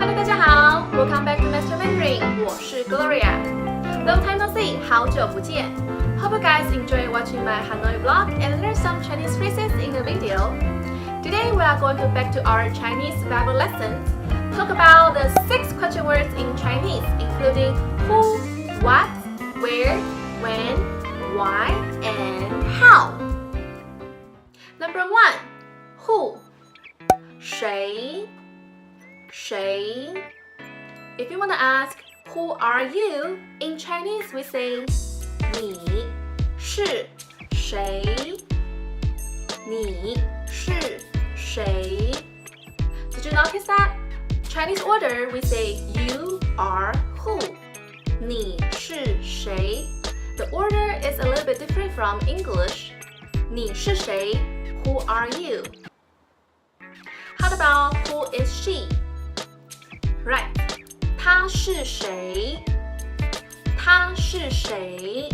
Hello， 大家好 ，Welcome back to Master Mandarin， 我是 Gloria。Long time no see， 好久不见。Hope you guys enjoy watching my Hanoi vlog and learn some Chinese phrases in the video. Today we are going to back to our Chinese Bible lessons. Talk about the 6 question words in Chinese, including who, what, where, when, why, and how. Number 1, who. 谁 If you want to ask who are you, in Chinese we say 你是谁你是谁 Did you notice that? Chinese order we say you are who 你是谁 The order is a little bit different from English 你是谁 Who are you? How about who is she? Right. 她是谁她是谁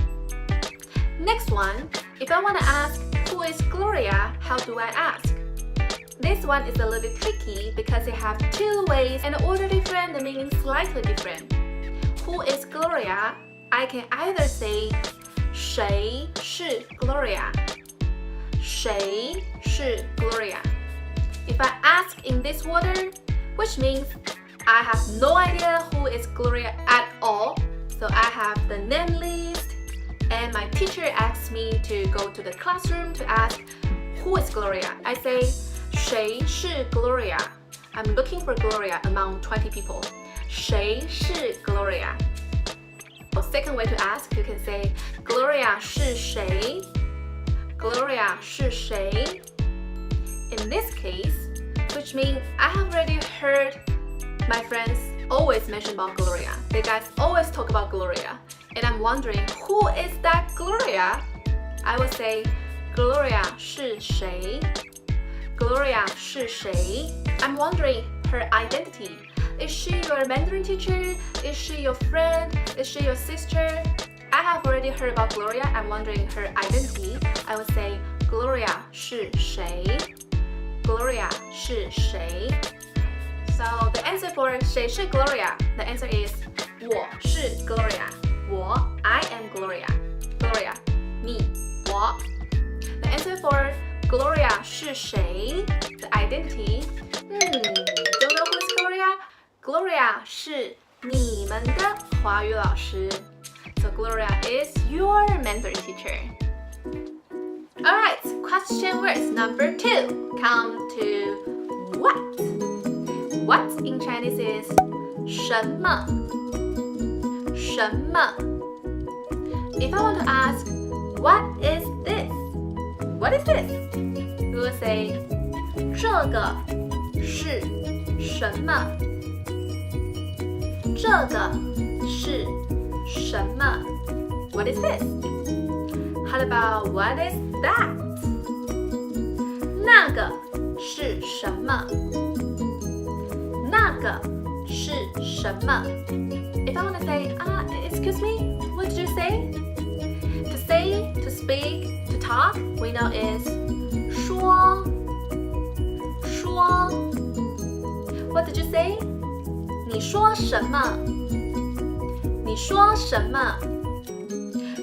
Next one, if I want to ask who is Gloria, how do I ask? This one is a little bit tricky because it has 2 ways and the order different, the meaning slightly different. Who is Gloria? I can either say 谁是 Gloria 谁是 Gloria If I ask in this order, which means I have no idea who is Gloria at all, so I have the name list and my teacher asks me to go to the classroom to ask who is Gloria. I say 谁是 Gloria? I'm looking for Gloria among 20 people. 谁是 Gloria? A second way to ask, you can say Gloria 是谁 Gloria 是谁 In this case, which means I have already heard my friends always mention about Gloria. They guys always talk about Gloria. And I'm wondering, who is that Gloria? I would say, Gloria 是谁 Gloria 是谁 I'm wondering her identity. Is she your Mandarin teacher? Is she your friend? Is she your sister? I have already heard about Gloria. I'm wondering her identity. I would say, Gloria 是谁 Gloria 是谁 So the answer for 谁是 Gloria, the answer is 我是 Gloria 我 I am Gloria Gloria 你我 The answer for Gloria 是谁 The identity Don't know who is Gloria? Gloria 是你们的华语老师 So Gloria is your Mandarin teacher Alright, question words number 2 Come to what? What in Chinese is 什么什么 If I want to ask, what is this? What is this? We will say, 这个是什么这个是什么 What is this? How about what is that? 那个是什么那个是什么 If I want to say, excuse me, what did you say? To say, to speak, to talk, we know is 说 What did you say? 你说什么你说什么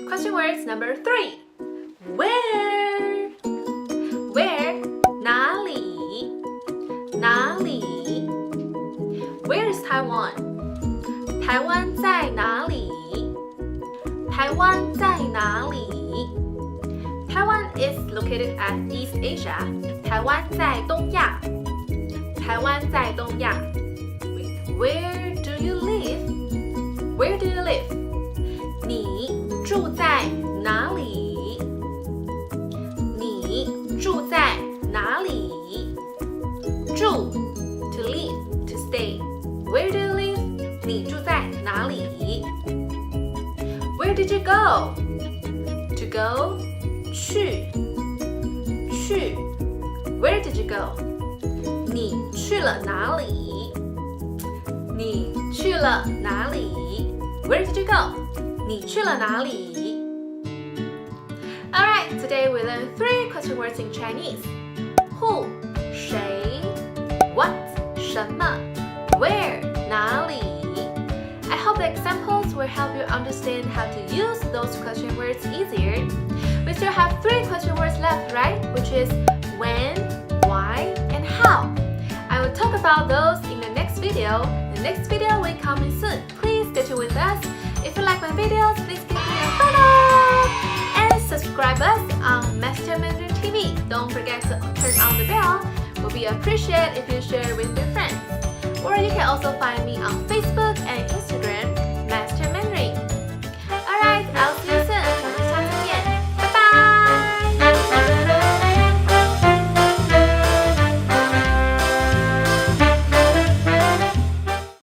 Question words number 3 Where? Where? 哪里哪里 Where is Taiwan? 台湾在哪里台湾在哪里 Taiwan is located at East Asia 台湾在东亚台湾在东亚 Where do you live? Where do you live? 你住在哪里你住在哪里住 to live, to stay Where do you live? 你住在哪里 Where did you go? To go 去 Where did you go? 你去了哪里你去了哪里 Where did you go? 你去了哪里 Alright, today we learn 3 question words in Chinese. Who, 谁 What, 什么 Where, videos will help you understand how to use those question words easier. We still have 3 question words left, right? Which is when, why, and how. I will talk about those in the next video. The next video will come in soon. Please stay tuned with us. If you like my videos, please give me a thumbs up and subscribe us on Master Mandarin TV. Don't forget to turn on the bell. We'll be appreciated if you share with your friends. Or you can also find me on Facebook and Instagram